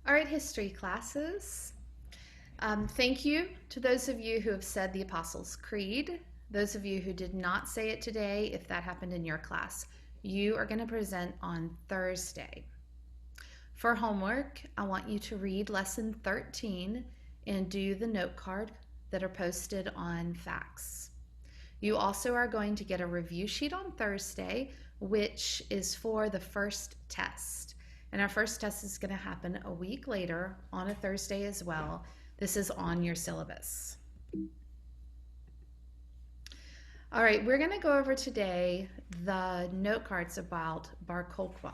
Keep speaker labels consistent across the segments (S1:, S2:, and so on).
S1: All right, history classes. Thank you to those of you who have said the Apostles' Creed. Those of you who did not say it today, if that happened in your class, you are going to present on Thursday. For homework, I want you to read lesson 13 and do the note card that are posted on Facts. You also are going to get a review sheet on Thursday, which is for the first test. And our first test is going to happen a week later on a Thursday as well. This is on your syllabus. All right, we're going to go over today the note cards about Bar-kokhba.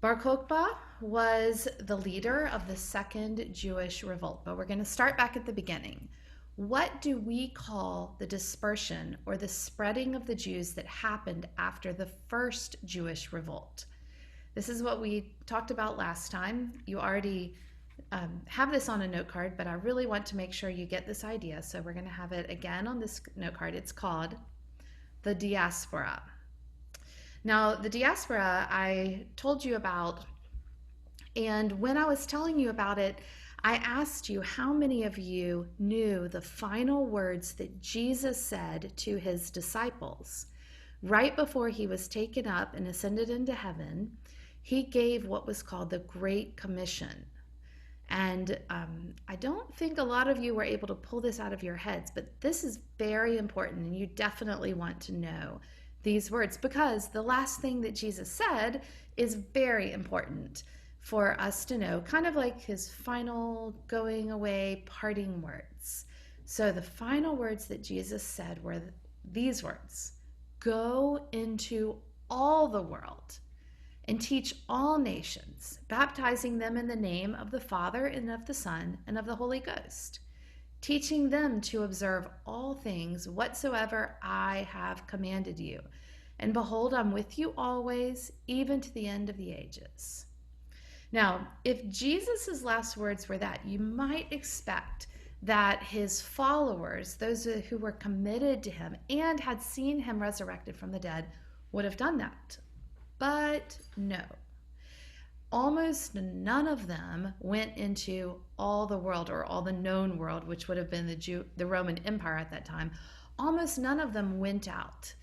S1: Bar-kokhba was the leader of the second Jewish revolt, but we're going to start back at the beginning. What do we call the dispersion or the spreading of the Jews that happened after the first Jewish revolt? This is what we talked about last time. You already have this on a note card, but I really want to make sure you get this idea. So we're going to have it again on this note card. It's called the diaspora. Now, the diaspora I told you about, and when I was telling you about it, I asked you how many of you knew the final words that Jesus said to his disciples. Right before he was taken up and ascended into heaven, he gave what was called the Great Commission. And I don't think a lot of you were able to pull this out of your heads, but this is very important, and you definitely want to know these words because the last thing that Jesus said is very important for us to know, kind of like his final going away parting words. So the final words that Jesus said were these words: go into all the world and teach all nations, baptizing them in the name of the Father and of the Son and of the Holy Ghost, teaching them to observe all things whatsoever I have commanded you. And behold, I'm with you always, even to the end of the ages. Now, if Jesus' last words were that, you might expect that his followers, those who were committed to him and had seen him resurrected from the dead, would have done that. But no, almost none of them went into all the world or all the known world, which would have been the Roman Empire at that time. Almost none of them went out.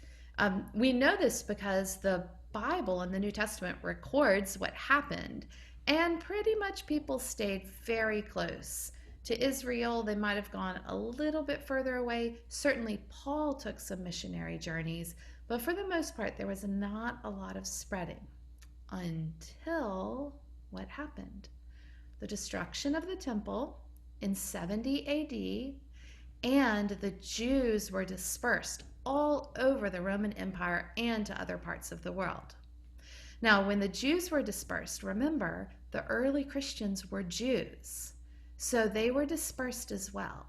S1: We know this because the Bible in the New Testament records what happened, and pretty much people stayed very close to Israel. They might have gone a little bit further away. Certainly Paul took some missionary journeys, but for the most part, there was not a lot of spreading until what happened? The destruction of the temple in 70 AD, and the Jews were dispersed all over the Roman Empire and to other parts of the world. Now, when the Jews were dispersed, remember, the early Christians were Jews, so they were dispersed as well.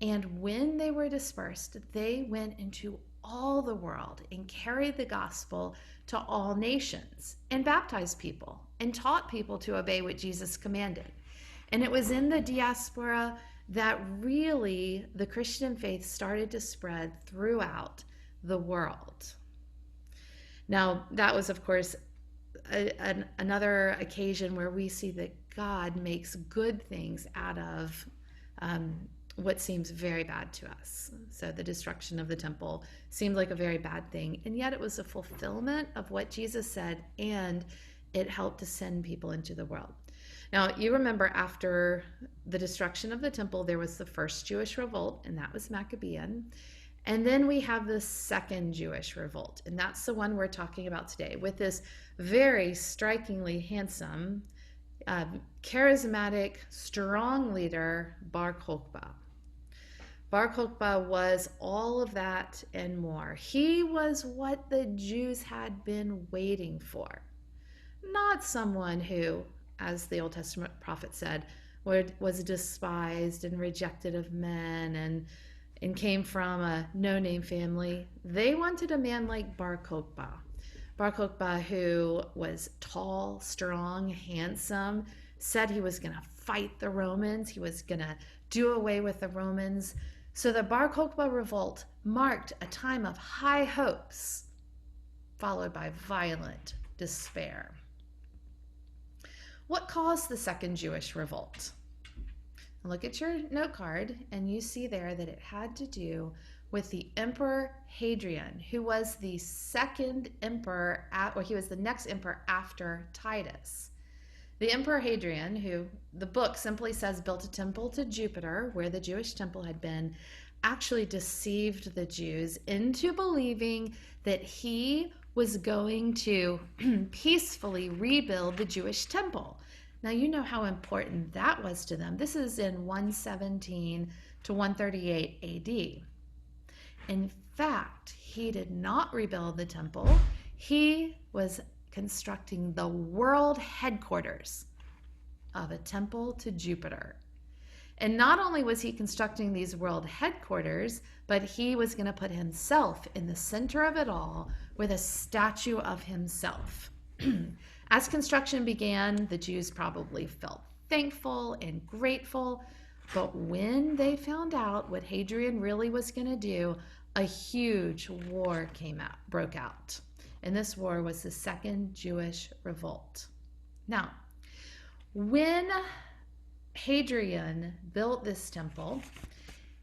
S1: And when they were dispersed, they went into all the world and carried the gospel to all nations and baptized people and taught people to obey what Jesus commanded. And it was in the diaspora that really the Christian faith started to spread throughout the world. Now, that was, of course, another occasion where we see that God makes good things out of what seems very bad to us. So the destruction of the temple seemed like a very bad thing, and yet it was a fulfillment of what Jesus said, and it helped to send people into the world. Now, you remember after the destruction of the temple, there was the first Jewish revolt, and that was Maccabean. And then we have the second Jewish revolt, and that's the one we're talking about today, with this very strikingly handsome, charismatic, strong leader, Bar-kokhba. Bar-kokhba was all of that and more. He was what the Jews had been waiting for. Not someone who, as the Old Testament prophet said, was despised and rejected of men and came from a no-name family. They wanted a man like Bar-kokhba. Bar-kokhba, who was tall, strong, handsome, said he was going to fight the Romans. He was going to do away with the Romans. So the Bar-kokhba revolt marked a time of high hopes, followed by violent despair. What caused the Second Jewish Revolt? Look at your note card, and you see there that it had to do with the Emperor Hadrian, who was the second emperor, or he was the next emperor after Titus. The Emperor Hadrian, who the book simply says built a temple to Jupiter, where the Jewish temple had been, actually deceived the Jews into believing that he was going to peacefully rebuild the Jewish temple. Now, you know how important that was to them. This is in 117 to 138 AD. In fact, he did not rebuild the temple. He was constructing the world headquarters of a temple to Jupiter. And not only was he constructing these world headquarters, but he was going to put himself in the center of it all with a statue of himself. As construction began, the Jews probably felt thankful and grateful, but when they found out what Hadrian really was going to do, a huge war broke out. And this war was the Second Jewish Revolt. Now, when Hadrian built this temple,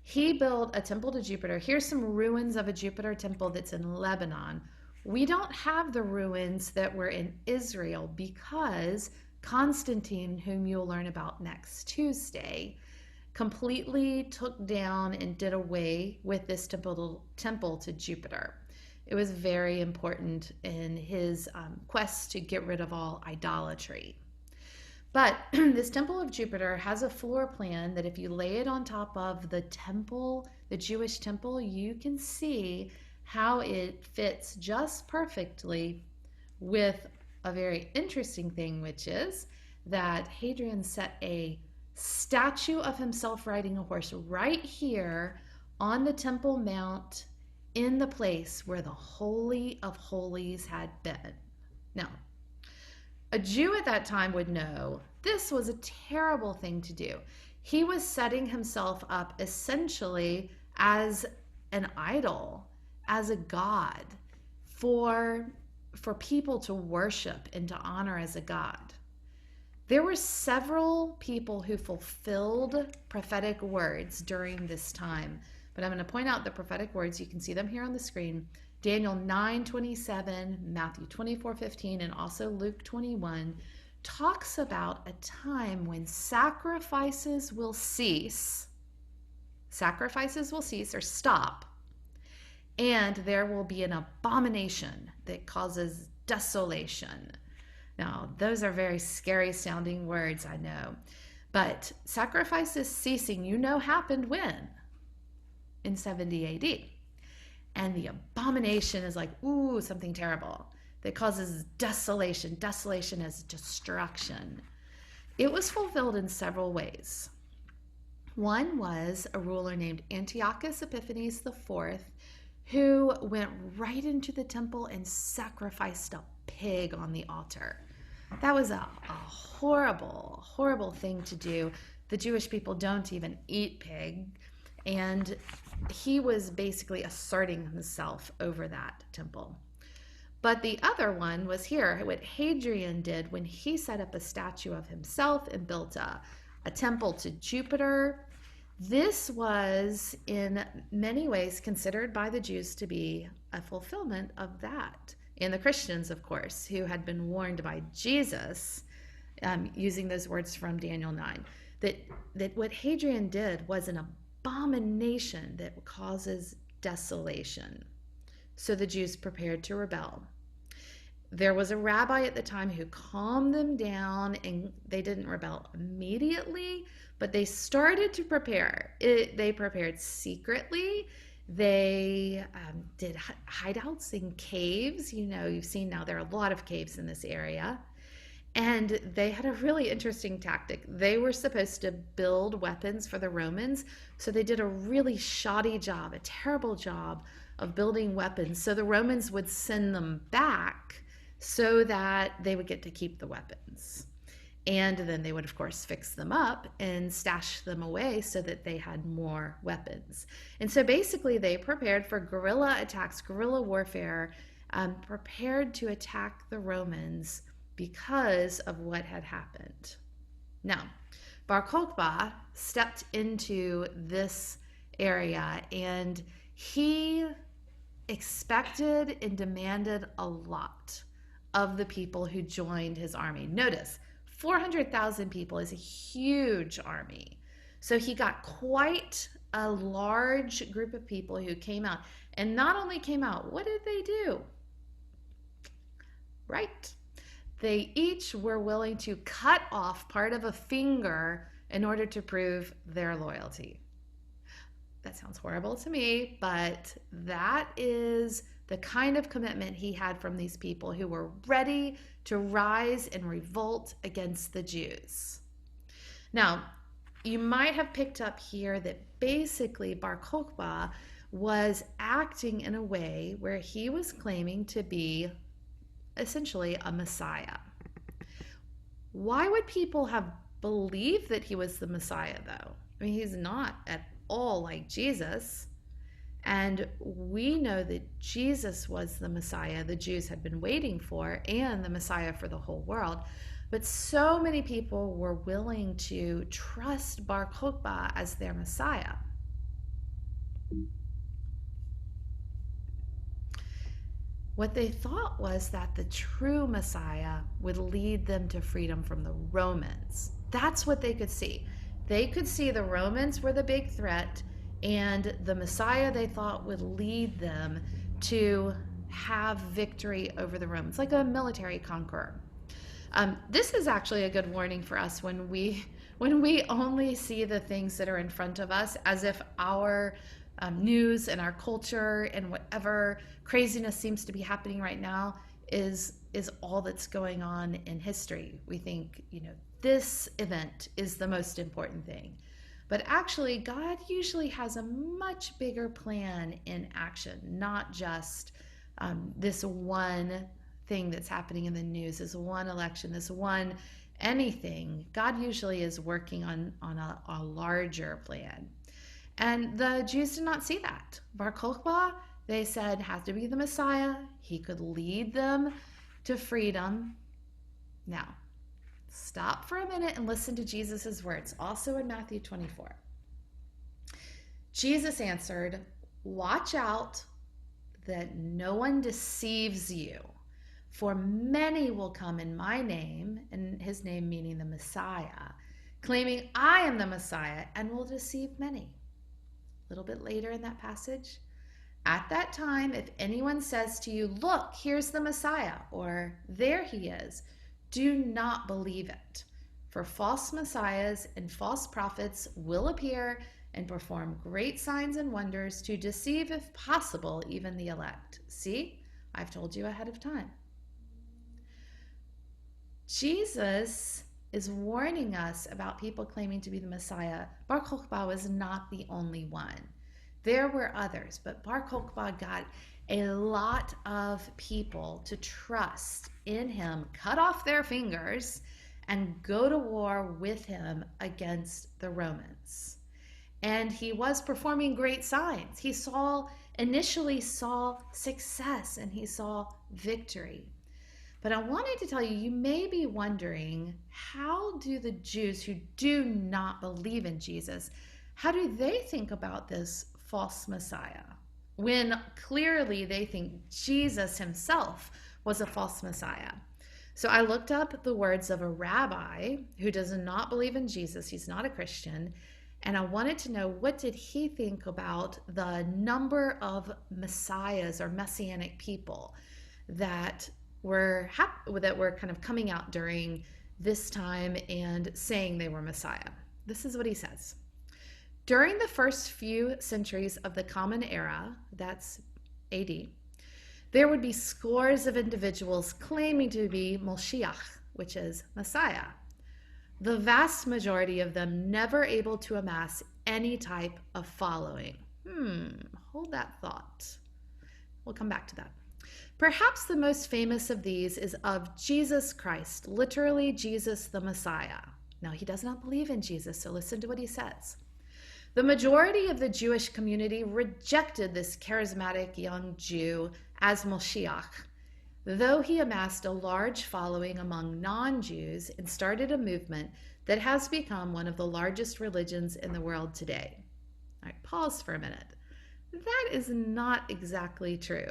S1: he built a temple to Jupiter. Here's some ruins of a Jupiter temple that's in Lebanon. We don't have the ruins that were in Israel because Constantine, whom you'll learn about next Tuesday, completely took down and did away with this temple to Jupiter. It was very important in his quest to get rid of all idolatry. But this temple of Jupiter has a floor plan that if you lay it on top of the temple, the Jewish temple, you can see how it fits just perfectly with a very interesting thing, which is that Hadrian set a statue of himself riding a horse right here on the Temple Mount in the place where the Holy of Holies had been. Now, a Jew at that time would know this was a terrible thing to do. He was setting himself up essentially as an idol, as a god for people to worship and to honor as a god. There were several people who fulfilled prophetic words during this time, but I'm going to point out the prophetic words. You can see them here on the screen. Daniel 9:27, Matthew 24:15, and also Luke 21 talks about a time when sacrifices will cease. Sacrifices will cease or stop, and there will be an abomination that causes desolation. Now, those are very scary sounding words, I know. But sacrifices ceasing, you know, happened when? In 70 AD. And the abomination is like, ooh, something terrible that causes desolation. Desolation is destruction. It was fulfilled in several ways. One was a ruler named Antiochus Epiphanes IV, who went right into the temple and sacrificed a pig on the altar. That was a horrible, horrible thing to do. The Jewish people don't even eat pig. And he was basically asserting himself over that temple. But the other one was here, what Hadrian did when he set up a statue of himself and built a temple to Jupiter. This was in many ways considered by the Jews to be a fulfillment of that. And the Christians, of course, who had been warned by Jesus, using those words from Daniel 9, that what Hadrian did was an abomination that causes desolation. So the Jews prepared to rebel. There was a rabbi at the time who calmed them down, and they didn't rebel immediately, but they started to prepare. They prepared secretly. They did hideouts in caves. You know, you've seen now there are a lot of caves in this area. And they had a really interesting tactic. They were supposed to build weapons for the Romans, so they did a really shoddy job, a terrible job of building weapons. So the Romans would send them back so that they would get to keep the weapons. And then they would, of course, fix them up and stash them away so that they had more weapons. And so basically they prepared for guerrilla attacks, guerrilla warfare, prepared to attack the Romans because of what had happened. Now, Bar-kokhba stepped into this area and he expected and demanded a lot of the people who joined his army. Notice, 400,000 people is a huge army. So he got quite a large group of people who came out. And not only came out, what did they do? Right. They each were willing to cut off part of a finger in order to prove their loyalty. That sounds horrible to me, but that is the kind of commitment he had from these people who were ready to rise and revolt against the Jews. Now, you might have picked up here that basically Bar-kokhba was acting in a way where he was claiming to be essentially a Messiah. Why would people have believed that he was the Messiah, though? I mean, he's not at all like Jesus. And we know that Jesus was the Messiah the Jews had been waiting for and the Messiah for the whole world. But so many people were willing to trust Bar-kokhba as their Messiah. What they thought was that the true Messiah would lead them to freedom from the Romans. That's what they could see. They could see the Romans were the big threat, and the Messiah they thought would lead them to have victory over the Romans, like a military conqueror. This is actually a good warning for us when we only see the things that are in front of us as if our news and our culture and whatever craziness seems to be happening right now is all that's going on in history. We think, this event is the most important thing. But actually, God usually has a much bigger plan in action, not just this one thing that's happening in the news, this one election, this one anything. God usually is working on a larger plan. And the Jews did not see that. Bar-kokhba, they said, has to be the Messiah. He could lead them to freedom. Now, stop for a minute and listen to Jesus' words, also in Matthew 24. Jesus answered, "Watch out that no one deceives you, for many will come in my name," and his name meaning the Messiah, "claiming I am the Messiah, and will deceive many." A little bit later in that passage, "At that time, if anyone says to you, 'Look, here's the Messiah,' or 'There he is,' do not believe it. For false messiahs and false prophets will appear and perform great signs and wonders to deceive, if possible, even the elect." See, I've told you ahead of time. Jesus is warning us about people claiming to be the Messiah. Bar-kokhba was not the only one. There were others, but Bar-kokhba got a lot of people to trust in him, cut off their fingers, and go to war with him against the Romans. And he was performing great signs. He initially saw success and he saw victory. But I wanted to tell you, you may be wondering, how do the Jews who do not believe in Jesus, how do they think about this false Messiah, when clearly they think Jesus himself was a false Messiah? So I looked up the words of a rabbi who does not believe in Jesus. He's not a Christian. And I wanted to know, what did he think about the number of messiahs or messianic people that were kind of coming out during this time and saying they were Messiah? This is what he says. "During the first few centuries of the Common Era," that's AD, "there would be scores of individuals claiming to be Moshiach, which is Messiah. The vast majority of them never able to amass any type of following." Hold that thought. We'll come back to that. "Perhaps the most famous of these is of Jesus Christ, literally Jesus the Messiah." Now, he does not believe in Jesus, so listen to what he says. "The majority of the Jewish community rejected this charismatic young Jew as Moshiach. though he amassed a large following among non-Jews and started a movement that has become one of the largest religions in the world today. All right, pause for a minute. That is not exactly true.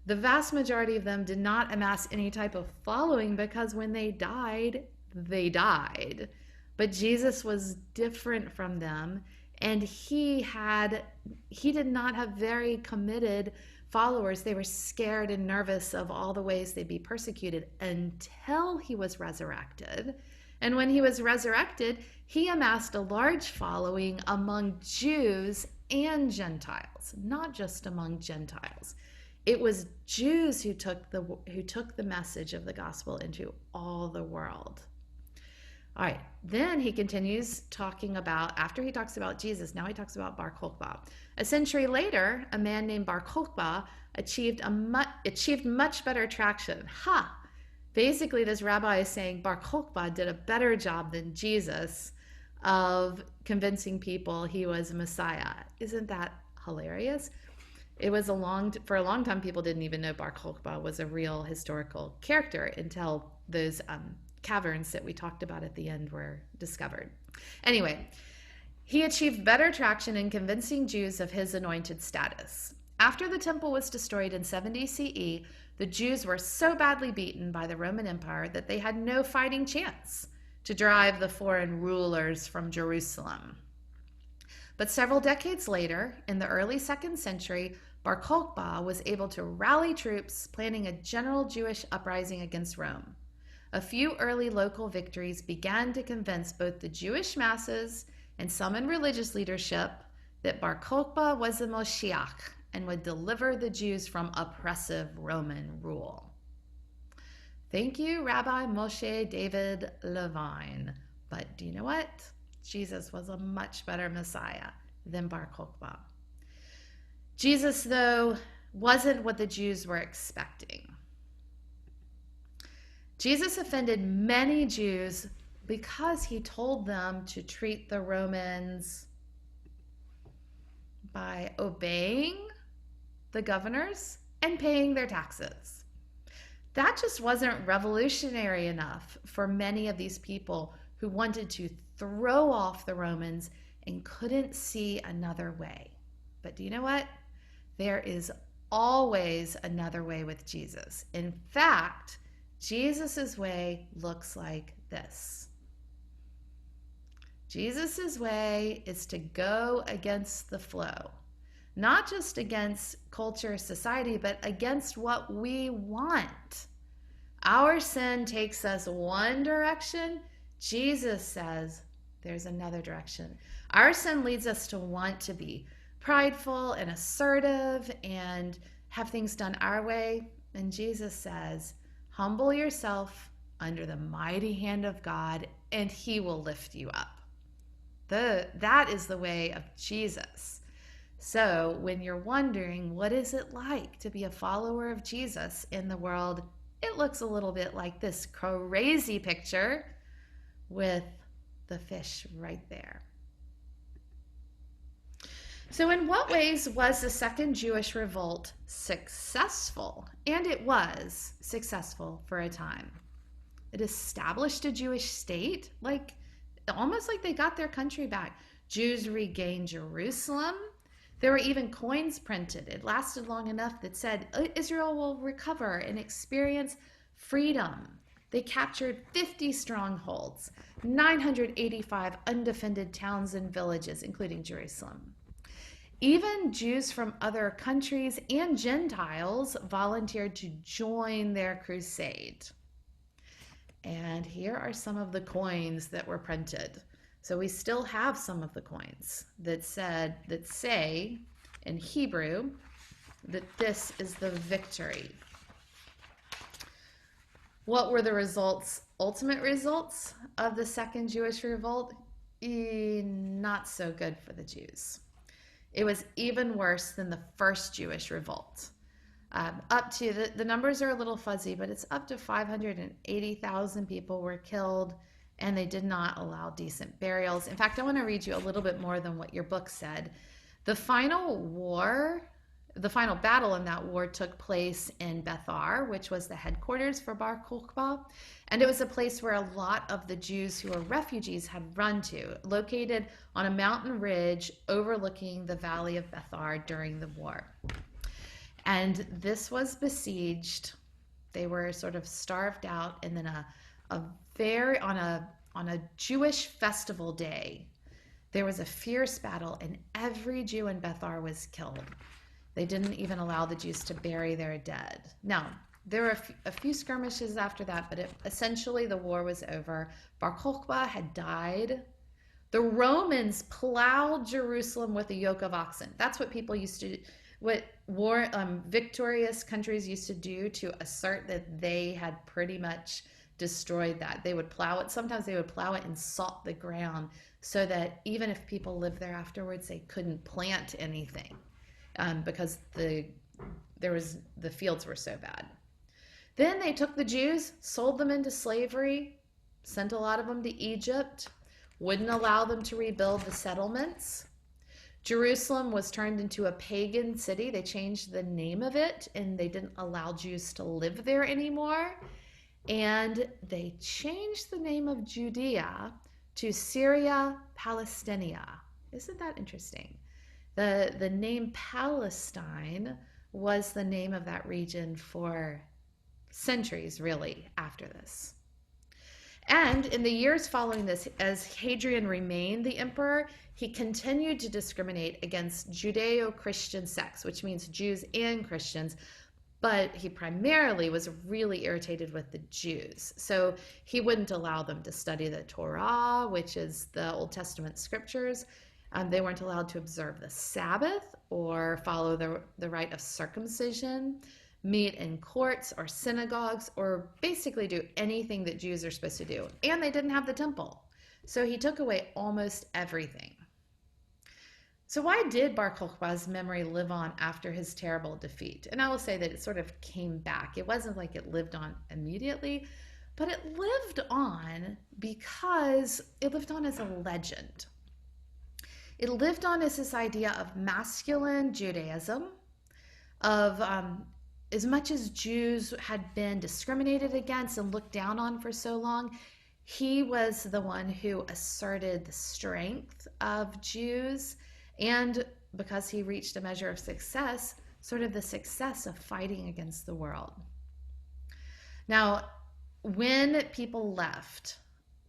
S1: The vast majority of them did not amass any type of following because when they died, they died. But Jesus was different from them, and he did not have very committed followers. They were scared and nervous of all the ways they'd be persecuted until he was resurrected. And when he was resurrected, he amassed a large following among Jews and Gentiles, not just among Gentiles. It was Jews who took the message of the gospel into all the world. All right, then he continues talking about, after he talks about Jesus, now he talks about Bar-kokhba. A century later, a man named Bar-kokhba achieved much better traction. Basically, this rabbi is saying Bar-kokhba did a better job than Jesus of convincing people he was a Messiah. Isn't that hilarious? For a long time, people didn't even know Bar-kokhba was a real historical character until those caverns that we talked about at the end were discovered. Anyway, he achieved better traction in convincing Jews of his anointed status. After the temple was destroyed in 70 CE, the Jews were so badly beaten by the Roman Empire that they had no fighting chance to drive the foreign rulers from Jerusalem. But several decades later, in the early 2nd century, Bar-kokhba was able to rally troops, planning a general Jewish uprising against Rome. A few early local victories began to convince both the Jewish masses and some in religious leadership that Bar-kokhba was the Moshiach and would deliver the Jews from oppressive Roman rule. Thank you, Rabbi Moshe David Levine. But do you know what? Jesus was a much better Messiah than Bar-kokhba. Jesus, though, wasn't what the Jews were expecting. Jesus offended many Jews because he told them to treat the Romans by obeying the governors and paying their taxes. That just wasn't revolutionary enough for many of these people who wanted to throw off the Romans and couldn't see another way. But do you know what? There is always another way with Jesus. In fact, Jesus's way looks like this. Jesus's way is to go against the flow, not just against culture, society, but against what we want. Our sin takes us one direction. Jesus says there's another direction. Our sin leads us to want to be prideful and assertive and have things done our way. And Jesus says, humble yourself under the mighty hand of God, and he will lift you up. That is the way of Jesus. So when you're wondering, what is it like to be a follower of Jesus in the world? It looks a little bit like this crazy picture with the fish right there. So in what ways was the Second Jewish Revolt successful? And it was successful for a time. It established a Jewish state, almost like they got their country back. Jews regained Jerusalem. There were even coins printed. It lasted long enough that said Israel will recover and experience freedom. They captured 50 strongholds, 985 undefended towns and villages, including Jerusalem. Even Jews from other countries and Gentiles volunteered to join their crusade. And here are some of the coins that were printed. So we still have some of the coins that say in Hebrew that this is the victory. What were the results, ultimate results of the Second Jewish Revolt? Not so good for the Jews. It was even worse than the First Jewish Revolt. Up to, the numbers are a little fuzzy, but it's up to 580,000 people were killed, and they did not allow decent burials. In fact, I want to read you a little bit more than what your book said. The final war The final battle in that war took place in Bethar, which was the headquarters for Bar-kokhba, and it was a place where a lot of the Jews who were refugees had run to, located on a mountain ridge overlooking the valley of Bethar during the war. And this was besieged. They were sort of starved out, and then a very on a Jewish festival day, there was a fierce battle, and every Jew in Bethar was killed. They didn't even allow the Jews to bury their dead. Now, there were a few skirmishes after that, but essentially the war was over. Bar-kokhba had died. The Romans plowed Jerusalem with a yoke of oxen. That's what people used to, what victorious countries used to do to assert that they had pretty much destroyed that. They would plow it. Sometimes they would plow it and salt the ground so that even if people lived there afterwards, they couldn't plant anything. Because the fields were so bad. Then they took the Jews, sold them into slavery, sent a lot of them to Egypt, wouldn't allow them to rebuild the settlements. Jerusalem was turned into a pagan city. They changed the name of it, and they didn't allow Jews to live there anymore. And they changed the name of Judea to Syria Palestinia. Isn't that interesting? The name Palestine was the name of that region for centuries, really, after this. And in the years following this, as Hadrian remained the emperor, he continued to discriminate against Judeo-Christian sects, which means Jews and Christians, but he primarily was really irritated with the Jews. So he wouldn't allow them to study the Torah, which is the Old Testament scriptures. They weren't allowed to observe the Sabbath or follow the rite of circumcision, meet in courts or synagogues, or basically do anything that Jews are supposed to do. And they didn't have the temple. So he took away almost everything. So why did Bar-kokhba's memory live on after his terrible defeat? And I will say that it sort of came back. It wasn't like it lived on immediately, but it lived on because it lived on as a legend. It lived on as this idea of masculine Judaism, of as much as Jews had been discriminated against and looked down on for so long, he was the one who asserted the strength of Jews, and because he reached a measure of success, sort of the success of fighting against the world. Now, when people left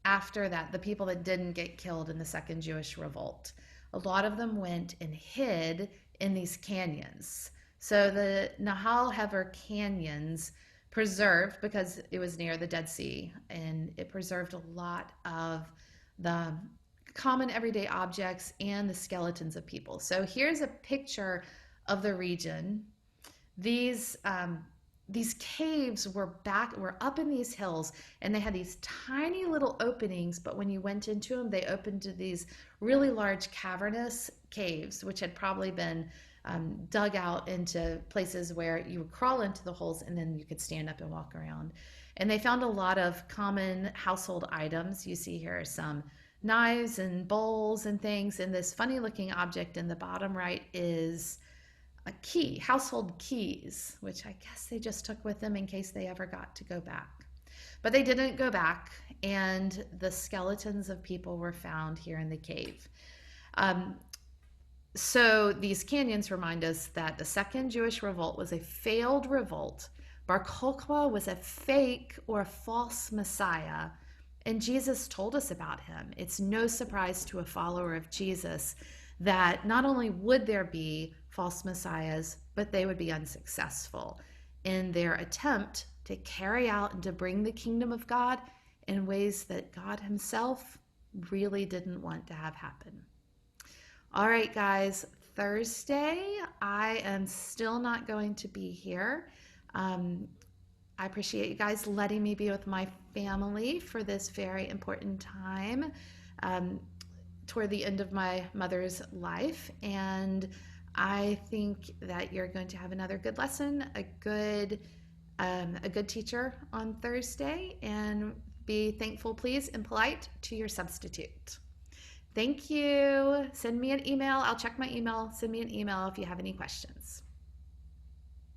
S1: after that, the people that didn't get killed in the Second Jewish Revolt, a lot of them went and hid in these canyons. So the Nahal Hever canyons preserved, because it was near the Dead Sea, and it preserved a lot of the common everyday objects and the skeletons of people. So here's a picture of the region. These caves were up in these hills, and they had these tiny little openings, but when you went into them, they opened to these really large cavernous caves, which had probably been dug out into places where you would crawl into the holes and then you could stand up and walk around. And they found a lot of common household items. You see here some knives and bowls and things, and this funny looking object in the bottom right is a key, household keys, which I guess they just took with them in case they ever got to go back. But they didn't go back, and the skeletons of people were found here in the cave. So these canyons remind us that the Second Jewish Revolt was a failed revolt. Bar-kokhba was a fake or a false Messiah, and Jesus told us about him. It's no surprise to a follower of Jesus that not only would there be false messiahs, but they would be unsuccessful in their attempt to carry out and to bring the kingdom of God in ways that God himself really didn't want to have happen. All right, guys, Thursday, I am still not going to be here. I appreciate you guys letting me be with my family for this very important time toward the end of my mother's life. And I think that you're going to have another good lesson, a good teacher on Thursday, and be thankful, please, and polite to your substitute. Thank you. Send me an email. I'll check my email. Send me an email if you have any questions.